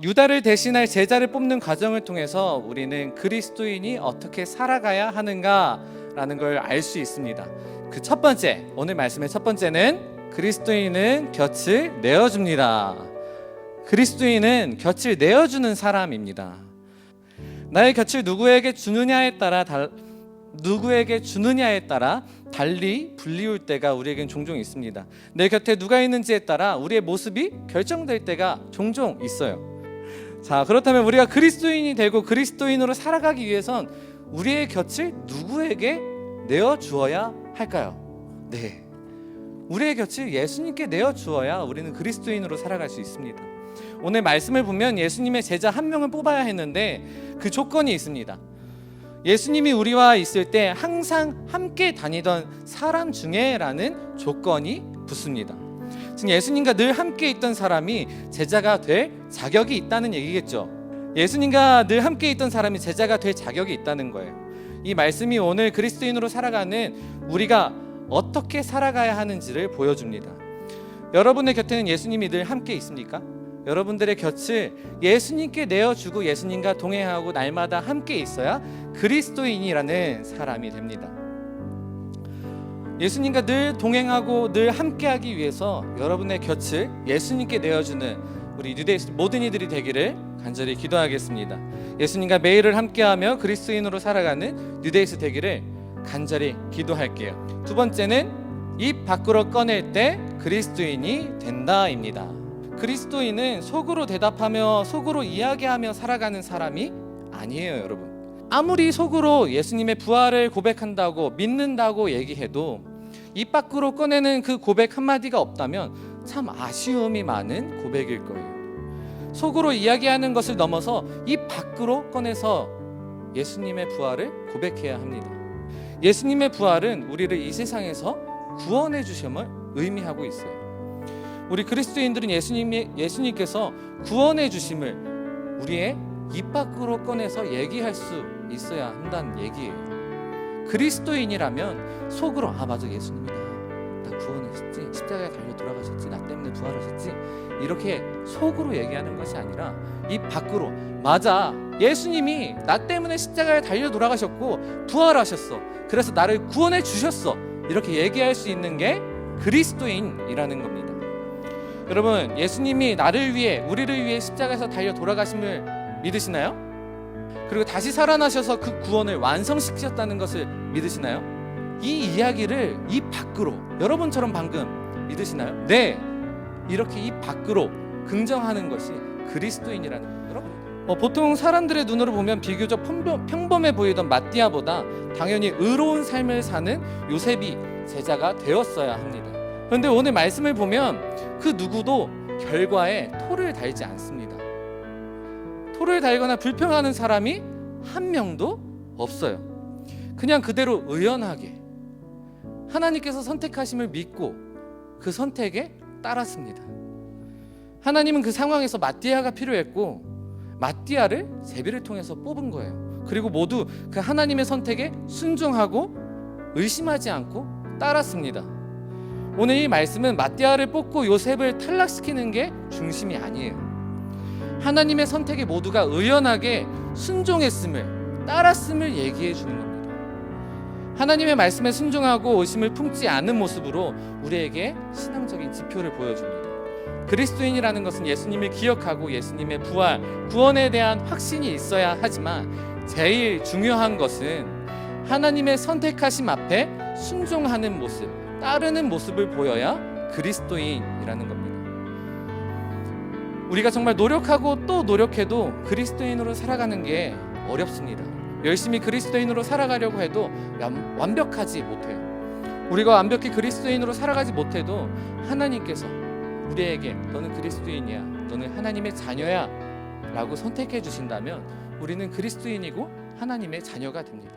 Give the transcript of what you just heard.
유다를 대신할 제자를 뽑는 과정을 통해서 우리는 그리스도인이 어떻게 살아가야 하는가라는 걸 알 수 있습니다. 그 첫 번째, 오늘 말씀의 첫 번째는 그리스도인은 곁을 내어줍니다. 그리스도인은 곁을 내어주는 사람입니다. 나의 곁을 누구에게 주느냐에 따라 달리 불리울 때가 우리에겐 종종 있습니다. 내 곁에 누가 있는지에 따라 우리의 모습이 결정될 때가 종종 있어요. 자, 그렇다면 우리가 그리스도인이 되고 그리스도인으로 살아가기 위해선 우리의 곁을 누구에게 내어주어야 할까요? 네, 우리의 곁을 예수님께 내어주어야 우리는 그리스도인으로 살아갈 수 있습니다. 오늘 말씀을 보면 예수님의 제자 한 명을 뽑아야 했는데 그 조건이 있습니다. 예수님이 우리와 있을 때 항상 함께 다니던 사람 중에라는 조건이 붙습니다. 즉 예수님과 늘 함께 있던 사람이 제자가 될 자격이 있다는 얘기겠죠. 예수님과 늘 함께 있던 사람이 제자가 될 자격이 있다는 거예요. 이 말씀이 오늘 그리스도인으로 살아가는 우리가 어떻게 살아가야 하는지를 보여줍니다. 여러분의 곁에는 예수님이 늘 함께 있습니까? 여러분들의 곁을 예수님께 내어주고 예수님과 동행하고 날마다 함께 있어야 그리스도인이라는 사람이 됩니다. 예수님과 늘 동행하고 늘 함께하기 위해서 여러분의 곁을 예수님께 내어주는 우리 뉴데이스 모든 이들이 되기를 간절히 기도하겠습니다. 예수님과 매일을 함께하며 그리스도인으로 살아가는 뉴데이스 되기를 간절히 기도할게요. 두 번째는 입 밖으로 꺼낼 때 그리스도인이 된다입니다. 그리스도인은 속으로 대답하며 속으로 이야기하며 살아가는 사람이 아니에요, 여러분. 아무리 속으로 예수님의 부활을 고백한다고 믿는다고 얘기해도 입 밖으로 꺼내는 그 고백 한마디가 없다면 참 아쉬움이 많은 고백일 거예요. 속으로 이야기하는 것을 넘어서 입 밖으로 꺼내서 예수님의 부활을 고백해야 합니다. 예수님의 부활은 우리를 이 세상에서 구원해 주심을 의미하고 있어요. 우리 그리스도인들은 예수님께서 구원해 주심을 우리의 입 밖으로 꺼내서 얘기할 수 있어야 한다는 얘기예요. 그리스도인이라면 속으로 맞아, 예수님이 나 구원했지, 십자가에 달려 돌아가셨지, 나 때문에 부활하셨지, 이렇게 속으로 얘기하는 것이 아니라 입 밖으로 맞아, 예수님이 나 때문에 십자가에 달려 돌아가셨고 부활하셨어, 그래서 나를 구원해 주셨어, 이렇게 얘기할 수 있는 게 그리스도인이라는 겁니다. 여러분, 예수님이 나를 위해 우리를 위해 십자가에서 달려 돌아가심을 믿으시나요? 그리고 다시 살아나셔서 그 구원을 완성시키셨다는 것을 믿으시나요? 이 이야기를 입 밖으로 여러분처럼 방금 믿으시나요? 네, 이렇게 입 밖으로 긍정하는 것이 그리스도인이라는 여러분. 보통 사람들의 눈으로 보면 비교적 평범해 보이던 마띠아보다 당연히 의로운 삶을 사는 요셉이 제자가 되었어야 합니다. 그런데 오늘 말씀을 보면 그 누구도 결과에 토를 달지 않습니다. 토를 달거나 불평하는 사람이 한 명도 없어요. 그냥 그대로 의연하게 하나님께서 선택하심을 믿고 그 선택에 따랐습니다. 하나님은 그 상황에서 마띠아가 필요했고 마띠아를 제비를 통해서 뽑은 거예요. 그리고 모두 그 하나님의 선택에 순종하고 의심하지 않고 따랐습니다. 오늘 이 말씀은 마띠아를 뽑고 요셉을 탈락시키는 게 중심이 아니에요. 하나님의 선택에 모두가 의연하게 순종했음을, 따랐음을 얘기해 주는 겁니다. 하나님의 말씀에 순종하고 의심을 품지 않는 모습으로 우리에게 신앙적인 지표를 보여줍니다. 그리스도인이라는 것은 예수님을 기억하고 예수님의 부활, 구원에 대한 확신이 있어야 하지만 제일 중요한 것은 하나님의 선택하심 앞에 순종하는 모습, 따르는 모습을 보여야 그리스도인이라는 겁니다. 우리가 정말 노력하고 또 노력해도 그리스도인으로 살아가는 게 어렵습니다. 열심히 그리스도인으로 살아가려고 해도 완벽하지 못해요. 우리가 완벽히 그리스도인으로 살아가지 못해도 하나님께서 우리에게 너는 그리스도인이야, 너는 하나님의 자녀야 라고 선택해 주신다면 우리는 그리스도인이고 하나님의 자녀가 됩니다.